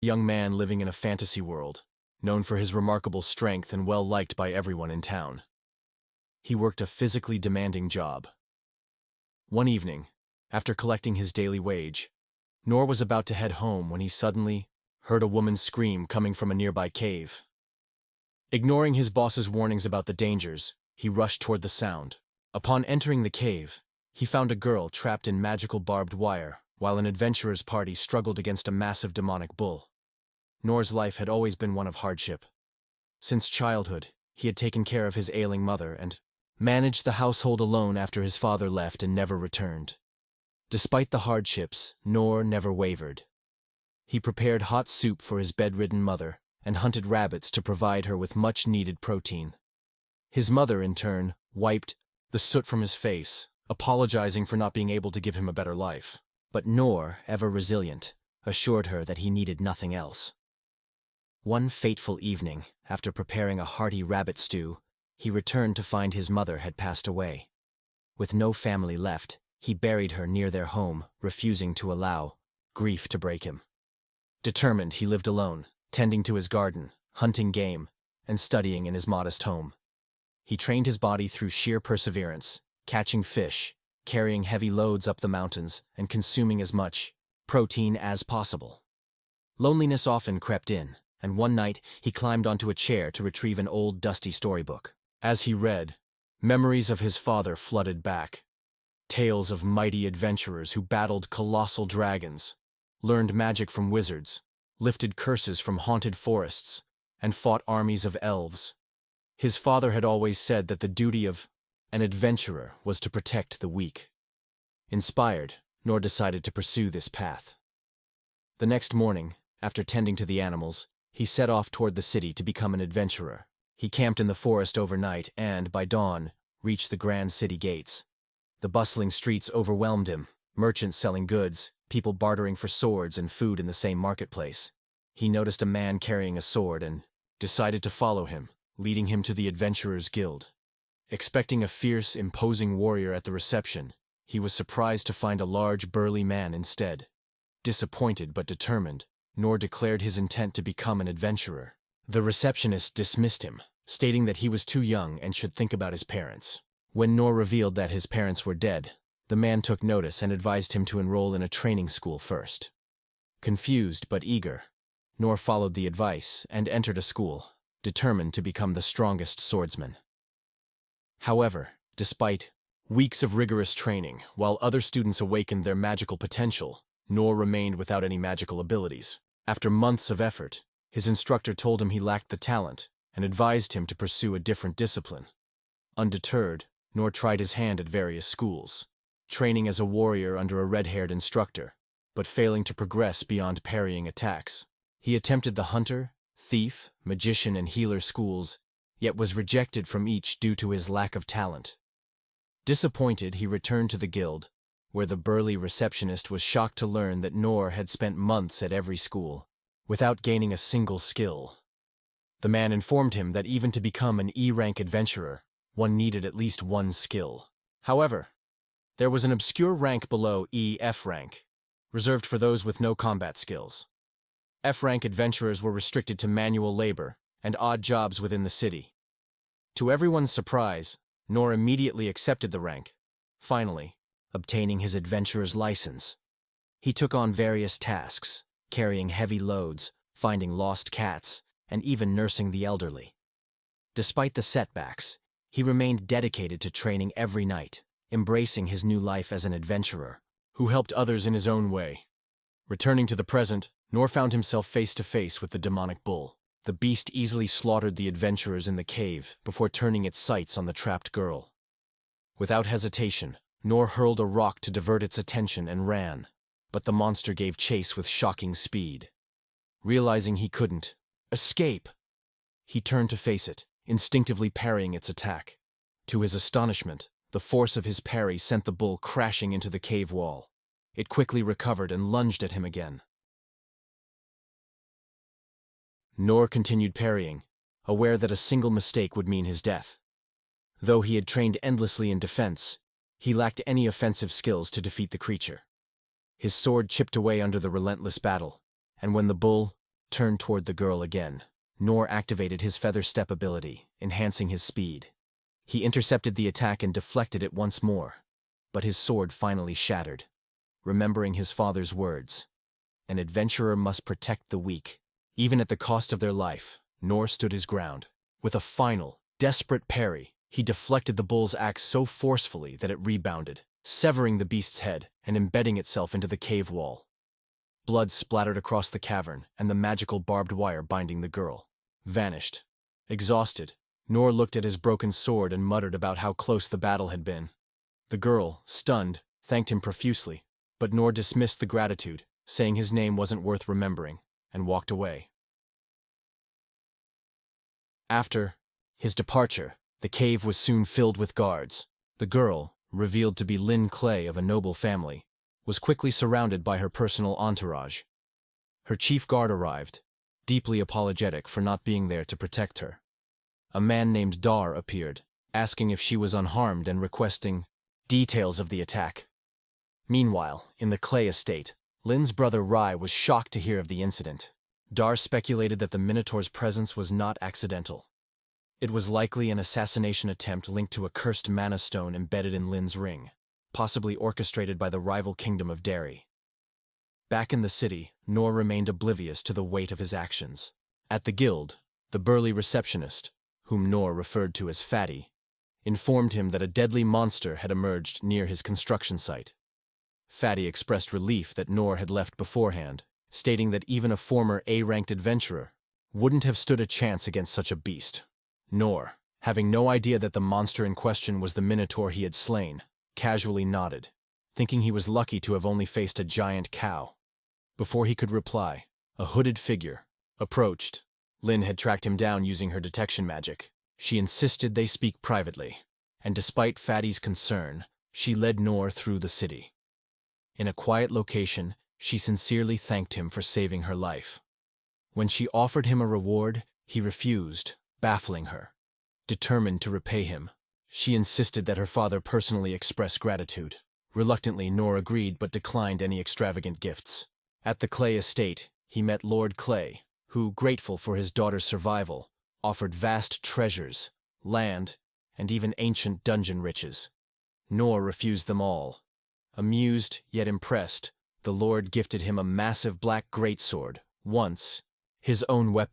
young man living in a fantasy world, known for his remarkable strength and well-liked by everyone in town. He worked a physically demanding job. One evening, after collecting his daily wage, Noor was about to head home when he suddenly heard a woman scream coming from a nearby cave. Ignoring his boss's warnings about the dangers, he rushed toward the sound. Upon entering the cave, he found a girl trapped in magical barbed wire, while an adventurer's party struggled against a massive demonic bull. Noor's life had always been one of hardship. Since childhood, he had taken care of his ailing mother and managed the household alone after his father left and never returned. Despite the hardships, Noor never wavered. He prepared hot soup for his bedridden mother and hunted rabbits to provide her with much-needed protein. His mother, in turn, wiped the soot from his face, apologizing for not being able to give him a better life. But Noor, ever resilient, assured her that he needed nothing else. One fateful evening, after preparing a hearty rabbit stew, he returned to find his mother had passed away. With no family left, he buried her near their home, refusing to allow grief to break him. Determined, he lived alone, tending to his garden, hunting game, and studying in his modest home. He trained his body through sheer perseverance, catching fish, carrying heavy loads up the mountains, and consuming as much protein as possible. Loneliness often crept in, and one night he climbed onto a chair to retrieve an old dusty storybook. As he read, memories of his father flooded back. Tales of mighty adventurers who battled colossal dragons, learned magic from wizards, lifted curses from haunted forests, and fought armies of elves. His father had always said that the duty of an adventurer was to protect the weak. Inspired, Noor decided to pursue this path. The next morning, after tending to the animals, he set off toward the city to become an adventurer. He camped in the forest overnight and, by dawn, reached the grand city gates. The bustling streets overwhelmed him, merchants selling goods, people bartering for swords and food in the same marketplace. He noticed a man carrying a sword and decided to follow him, leading him to the Adventurers Guild. Expecting a fierce, imposing warrior at the reception, he was surprised to find a large, burly man instead. Disappointed but determined, Noor declared his intent to become an adventurer. The receptionist dismissed him, stating that he was too young and should think about his parents. When Noor revealed that his parents were dead, the man took notice and advised him to enroll in a training school first. Confused but eager, Noor followed the advice and entered a school, determined to become the strongest swordsman. However, despite weeks of rigorous training, while other students awakened their magical potential, Noor remained without any magical abilities. After months of effort, his instructor told him he lacked the talent and advised him to pursue a different discipline. Undeterred, Noor tried his hand at various schools, training as a warrior under a red-haired instructor, but failing to progress beyond parrying attacks. He attempted the hunter, thief, magician, and healer schools, yet was rejected from each due to his lack of talent. Disappointed, he returned to the guild, where the burly receptionist was shocked to learn that Noor had spent months at every school, without gaining a single skill. The man informed him that even to become an E-rank adventurer, one needed at least one skill. However, there was an obscure rank below F rank, reserved for those with no combat skills. F-rank adventurers were restricted to manual labor and odd jobs within the city. To everyone's surprise, Noor immediately accepted the rank, finally obtaining his adventurer's license. He took on various tasks, carrying heavy loads, finding lost cats, and even nursing the elderly. Despite the setbacks, he remained dedicated to training every night, embracing his new life as an adventurer, who helped others in his own way. Returning to the present, Noor found himself face to face with the demonic bull. The beast easily slaughtered the adventurers in the cave before turning its sights on the trapped girl. Without hesitation, Noor hurled a rock to divert its attention and ran, but the monster gave chase with shocking speed. Realizing he couldn't escape, he turned to face it, instinctively parrying its attack. To his astonishment, the force of his parry sent the bull crashing into the cave wall. It quickly recovered and lunged at him again. Noor continued parrying, aware that a single mistake would mean his death. Though he had trained endlessly in defense, he lacked any offensive skills to defeat the creature. His sword chipped away under the relentless battle, and when the bull turned toward the girl again. Nor activated his feather step ability, enhancing his speed. He intercepted the attack and deflected it once more, but his sword finally shattered. Remembering his father's words, an adventurer must protect the weak, even at the cost of their life. Nor stood his ground. With a final, desperate parry, he deflected the bull's axe so forcefully that it rebounded, severing the beast's head and embedding itself into the cave wall. Blood splattered across the cavern, and the magical barbed wire binding the girl vanished. Exhausted, Nor looked at his broken sword and muttered about how close the battle had been. The girl, stunned, thanked him profusely, but Nor dismissed the gratitude, saying his name wasn't worth remembering, and walked away. After his departure, the cave was soon filled with guards. The girl, revealed to be Lin Clay of a noble family, was quickly surrounded by her personal entourage. Her chief guard arrived, deeply apologetic for not being there to protect her. A man named Dar appeared, asking if she was unharmed and requesting details of the attack. Meanwhile, in the Clay estate, Lin's brother Rai was shocked to hear of the incident. Dar speculated that the Minotaur's presence was not accidental. It was likely an assassination attempt linked to a cursed mana stone embedded in Lin's ring, possibly orchestrated by the rival kingdom of Derry. Back in the city, Nor remained oblivious to the weight of his actions. At the guild, the burly receptionist, whom Nor referred to as Fatty, informed him that a deadly monster had emerged near his construction site. Fatty expressed relief that Nor had left beforehand, stating that even a former A-ranked adventurer wouldn't have stood a chance against such a beast. Nor, having no idea that the monster in question was the Minotaur he had slain, casually nodded, thinking he was lucky to have only faced a giant cow. Before he could reply, a hooded figure approached. Lin had tracked him down using her detection magic. She insisted they speak privately, and despite Fatty's concern, she led Nor through the city. In a quiet location, she sincerely thanked him for saving her life. When she offered him a reward, he refused, baffling her. Determined to repay him, she insisted that her father personally express gratitude. Reluctantly, Nor agreed but declined any extravagant gifts. At the Clay estate, he met Lord Clay, who, grateful for his daughter's survival, offered vast treasures, land, and even ancient dungeon riches. Nor refused them all. Amused, yet impressed, the Lord gifted him a massive black greatsword, once his own weapon.